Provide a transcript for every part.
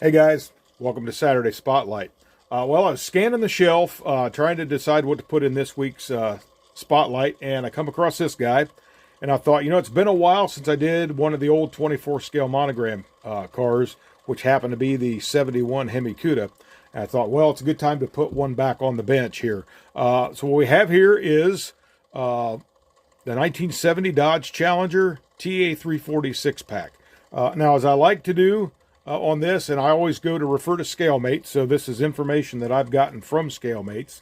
Hey guys, welcome to Saturday Spotlight. Well, I was scanning the shelf, trying to decide what to put in this week's Spotlight, and I come across this guy, and I thought, it's been a while since I did one of the old 24 scale Monogram cars, which happened to be the 71 Hemi Cuda. And I thought, well, it's a good time to put one back on the bench here. So what we have here is the 1970 Dodge Challenger TA340 six-pack. Now, as I like to do on this, and I always go to refer to ScaleMates, so this is information that I've gotten from ScaleMates.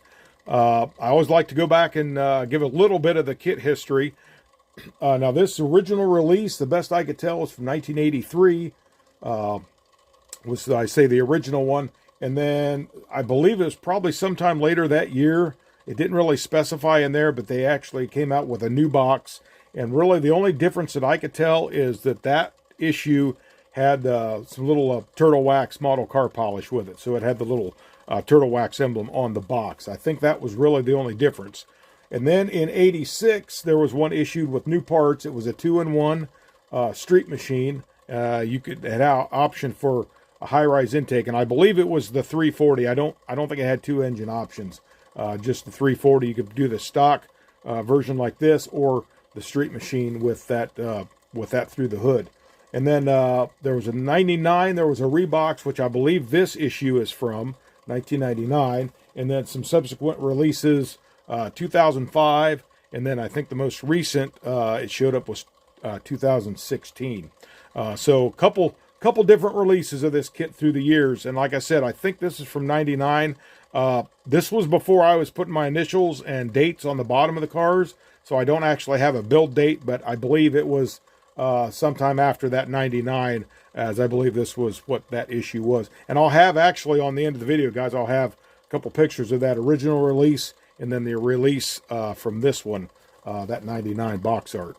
I always like to go back and give a little bit of the kit history. Now, this original release, the best I could tell, was from 1983. Was, I say, the original one. And then I believe it was probably sometime later that year. It didn't really specify in there, but they actually came out with a new box. And really the only difference that I could tell is that issue had some little turtle wax model car polish with it. So it had the little turtle wax emblem on the box. I think that was really the only difference. And then in 86, there was one issued with new parts. It was a 2-in-1 street machine. You could had an option for a high-rise intake, and I believe it was the 340. I don't think it had two engine options. Just the 340. You could do the stock version like this, or the street machine with that through the hood. And then there was a 99. There was a Rebox, which I believe this issue is from 1999, and then some subsequent releases, 2005, and then I think the most recent it showed up was 2016. So a couple different releases of this kit through the years, and like I said, I think this is from 99. This was before I was putting my initials and dates on the bottom of the cars, so I don't actually have a build date, but I believe it was sometime after that 99, as I believe this was what that issue was. And I'll have, actually, on the end of the video, guys, I'll have a couple pictures of that original release and then the release from this one, that 99 box art.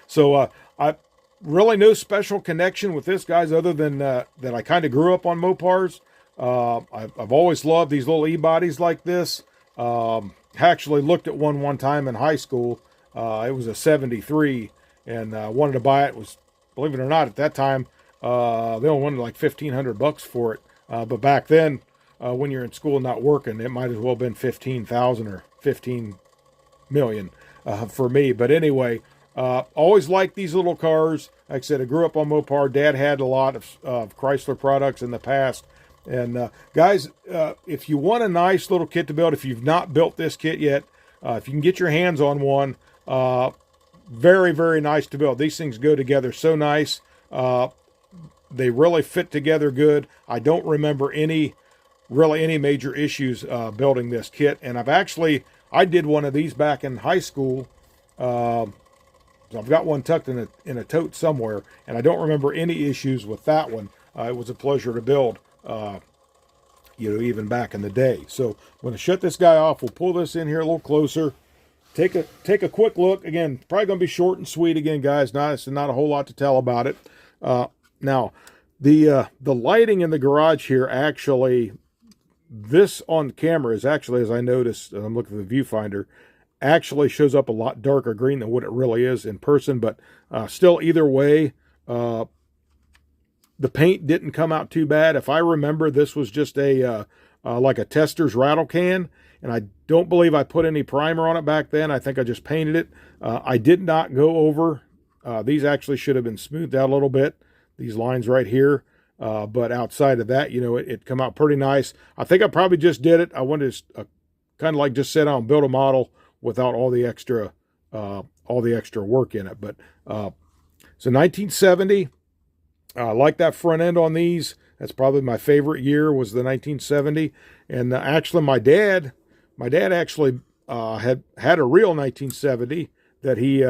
So I really no special connection with this, guys, other than that I kind of grew up on Mopars. I've always loved these little e-bodies like this. Actually looked at one time in high school. It was a 73, and wanted to buy it. Was, believe it or not, at that time they only wanted like $1,500 for it. But back then, when you're in school not working, it might as well have been 15,000 or 15 million for me. But anyway, always liked these little cars. Like I said, I grew up on Mopar. Dad had a lot of Chrysler products in the past. And guys, if you want a nice little kit to build, if you've not built this kit yet, if you can get your hands on one, very, very nice to build. These things go together so nice. They really fit together good. I don't remember any major issues building this kit. And I did one of these back in high school. So I've got one tucked in a tote somewhere, and I don't remember any issues with that one. It was a pleasure to build, even back in the day. So I'm going to shut this guy off. We'll pull this in here a little closer. Take a quick look. Again, probably going to be short and sweet again, guys. Not a whole lot to tell about it. Now, the lighting in the garage here, actually, this on camera is actually, as I noticed, I'm looking at the viewfinder, actually shows up a lot darker green than what it really is in person. But still, either way, the paint didn't come out too bad. If I remember, this was just like a tester's rattle can. And I don't believe I put any primer on it back then. I think I just painted it. I did not go over. These actually should have been smoothed out a little bit, these lines right here. But outside of that, it come out pretty nice. I think I probably just did it. I wanted to kind of like just sit down and build a model without all the extra work in it. But so 1970, I like that front end on these. That's probably my favorite year, was the 1970. And actually, my dad actually had a real 1970 that he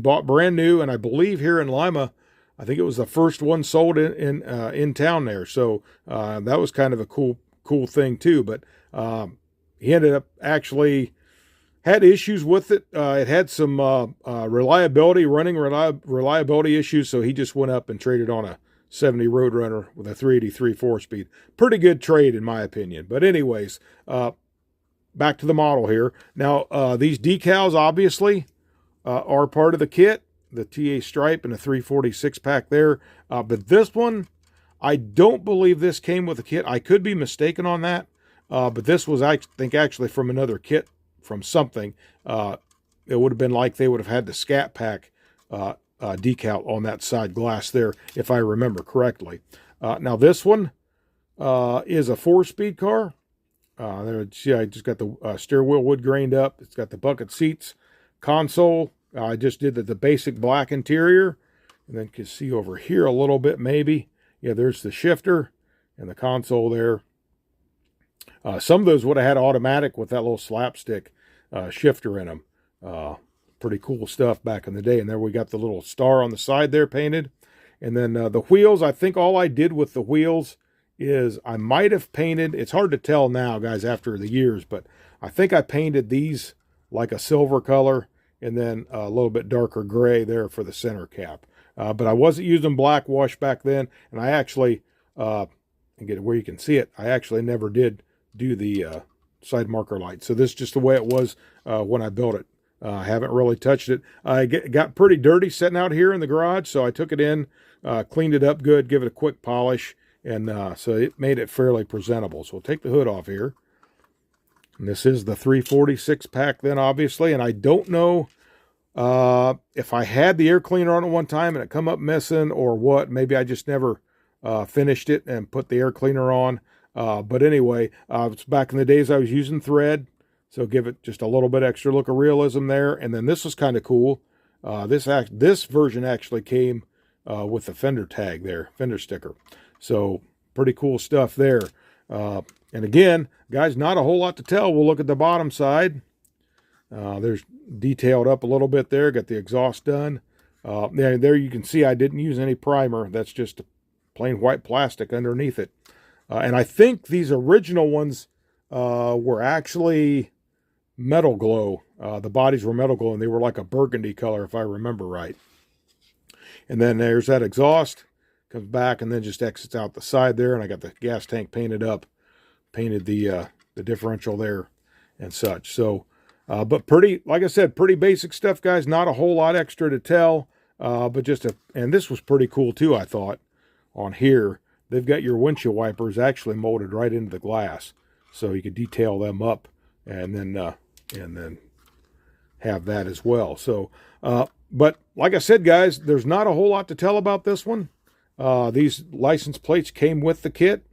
bought brand new, and I believe here in Lima, I think it was the first one sold in town there. So that was kind of a cool thing too. But he ended up actually had issues with it. It had some reliability issues, so he just went up and traded on a 70 Roadrunner with a 383 4-speed. Pretty good trade, in my opinion. But anyways, back to the model here. Now, these decals, obviously, are part of the kit. The TA stripe and a 340 6-pack there. But this one, I don't believe this came with a kit. I could be mistaken on that, but this was, I think, actually from another kit from something. It would have been like they would have had the Scat Pack decal on that side glass there, if I remember correctly. Now this one is a 4-speed car. See, I just got the steering wheel wood grained up. It's got the bucket seats, console. I just did the basic black interior. And then you can see over here a little bit maybe. Yeah, there's the shifter and the console there. Some of those would have had automatic with that little slapstick shifter in them. Pretty cool stuff back in the day. And there we got the little star on the side there painted. And then the wheels, I think all I did with the wheels is I might have painted, it's hard to tell now, guys, after the years, but I think I painted these like a silver color and then a little bit darker gray there for the center cap. But I wasn't using black wash back then, and I actually, again, where you can see it, I actually never did do the side marker light. So this is just the way it was when I built it. I haven't really touched it. It got pretty dirty sitting out here in the garage, so I took it in, cleaned it up good, give it a quick polish, and so it made it fairly presentable. So we'll take the hood off here. And this is the 346 pack then, obviously, and I don't know if I had the air cleaner on at one time and it come up missing or what. Maybe I just never finished it and put the air cleaner on. But anyway, it's back in the days I was using thread, so give it just a little bit extra look of realism there. And then this was kind of cool. This version actually came with the fender tag there, fender sticker. So pretty cool stuff there. And again, guys, not a whole lot to tell. We'll look at the bottom side. There's detailed up a little bit there. Got the exhaust done. There you can see I didn't use any primer. That's just plain white plastic underneath it. And I think these original ones were actually metal glow. The bodies were metal glow, and they were like a burgundy color, if I remember right. And then there's that exhaust. Comes back and then just exits out the side there. And I got the gas tank painted up. Painted the differential there and such. So, but pretty, like I said, pretty basic stuff, guys. Not a whole lot extra to tell. But just and this was pretty cool too, I thought, on here. They've got your windshield wipers actually molded right into the glass. So you could detail them up and then have that as well. So, but like I said, guys, there's not a whole lot to tell about this one. These license plates came with the kit,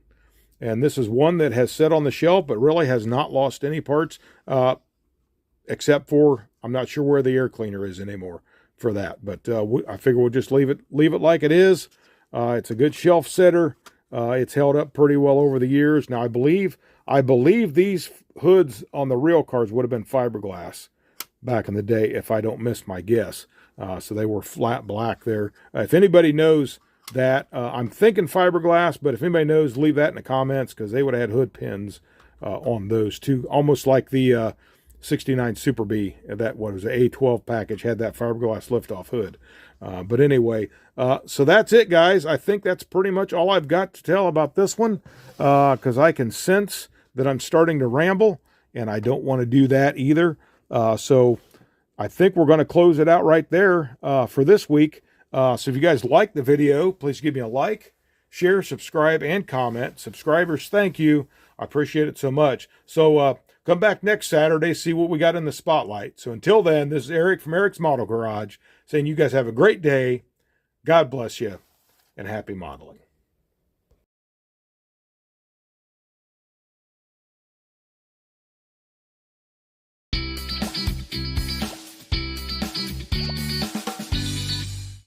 and this is one that has set on the shelf, but really has not lost any parts, except for, I'm not sure where the air cleaner is anymore for that, but I figure we'll just leave it like it is. It's a good shelf setter. It's held up pretty well over the years. Now, I believe these hoods on the real cars would have been fiberglass back in the day, if I don't miss my guess. So they were flat black there. If anybody knows that, I'm thinking fiberglass, but if anybody knows, leave that in the comments, because they would have had hood pins on those too, almost like the 69 Super B, that what was an A12 package, had that fiberglass liftoff hood. But anyway, so that's it, guys. I think that's pretty much all I've got to tell about this one, because I can sense that I'm starting to ramble, and I don't want to do that either. So I think we're going to close it out right there for this week. So if you guys like the video, please give me a like, share, subscribe, and comment. Subscribers, thank you. I appreciate it so much. So come back next Saturday, see what we got in the spotlight. So until then, this is Eric from Eric's Model Garage saying you guys have a great day. God bless you, and happy modeling.